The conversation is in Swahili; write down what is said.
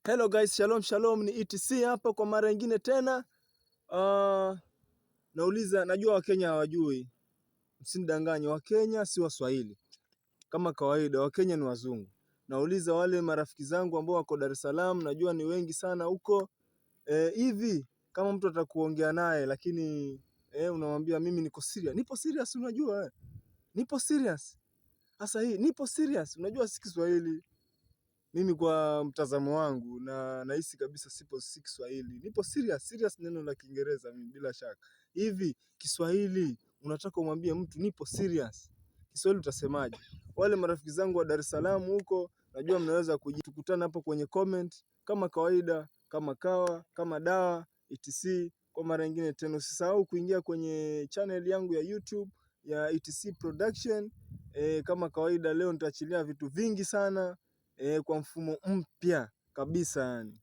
Hello guys, shalom shalom, ni ETC hapa kwa mara nyingine tena. Nauliza, najua Wakenya hawajui, msinidanganye, Wakenya si Waswahili. Kama kawaida, Wakenya ni wazungu. Nauliza wale marafiki zangu ambao wako Dar es Salaam, najua ni wengi sana huko. Hivi kama mtu atakuongea naye lakini unamwambia mimi niko serious. Nipo serious, unajua nipo serious. Sasa hii nipo serious, unajua si Kiswahili. Mimi kwa mtazamo wangu na nahisi kabisa si Kiswahili. Nipo serious neno la Kiingereza mimi bila shaka. Hivi Kiswahili unataka umwambie mtu nipo serious, Kiswahili utasemaje? Wale marafiki zangu wa Dar es Salaam huko, najua mnaweza kujitukutana hapo kwenye comment kama kawaida, kama kawa, kama dawa, etc. Kwa mara nyingine tena usisahau kuingia kwenye channel yangu ya YouTube ya ETC Production. Kama kawaida leo nitaachilia vitu vingi sana kwa mfumo mpya kabisa yani.